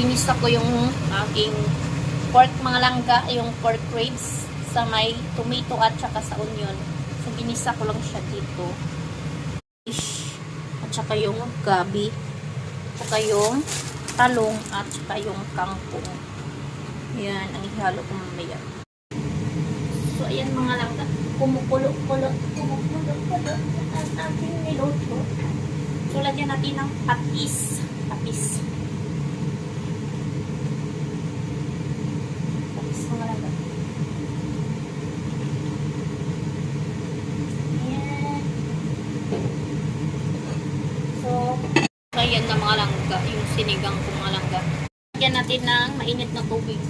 ginisa ko yung aking pork mga langga, yung pork ribs sa may tomato at saka sa onion. So, ginisa ko lang siya dito. Fish, at saka yung gabi, at saka yung talong, at saka yung kangkong. Yan, ang ihalo ko mamaya. So, ayan mga langga. Kumukulo-kulo ang ating niluto. So, lagyan natin ng patis. Patis mga langga. Ayan. So, ayan na mga langga. Yung sinigang ko mga langga. Lagyan natin ng mainit na tubig.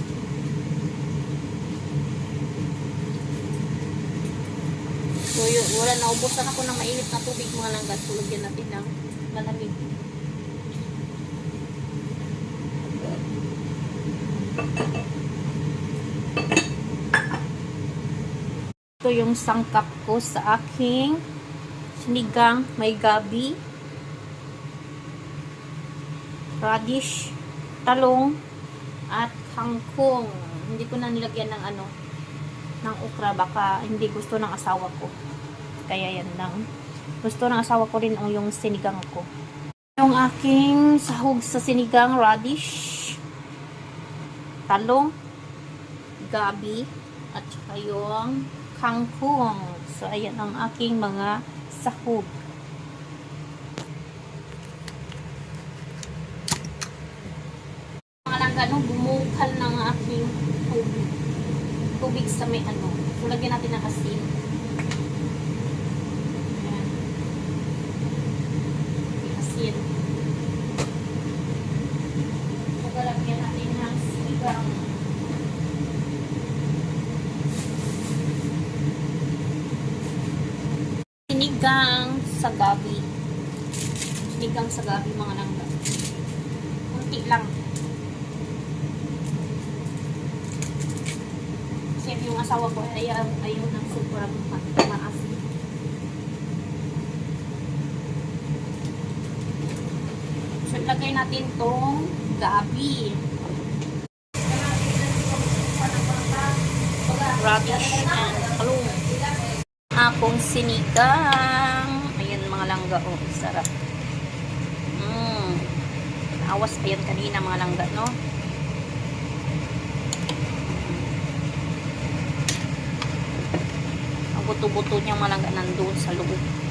So, yun, wala, naubusan ako ng mainit na tubig mga langga. So, lagyan natin ng malamig. Ito yung sangkap ko sa aking sinigang. May gabi, radish, talong, at kangkong. Hindi ko na nilagyan ng ng okra, baka hindi gusto ng asawa ko. Kaya yan lang. Gusto ng asawa ko rin yung sinigang ko. Yung aking sahog sa sinigang, radish, talong, gabi, at saka yung kangkong. So, ayan ang aking mga sahog. Mga langga, bumukal ng aking tubig. Tubig sa may So, lagyan natin ng asin. Ayan. Asin. So, lagyan natin ng sinigang. Sinigang sa gabi. Sinigang sa gabi mga langga. Kunti lang. Kasi yung asawa ko ayaw ng sobrang maasin. So, ilagay natin tong gabi. Radish and talong. Akong sinigang. Ayan mga langga. Oh, sarap. Awas pa yan kanina mga langga, no? Ang buto-buto niya mga langga nandun sa loob.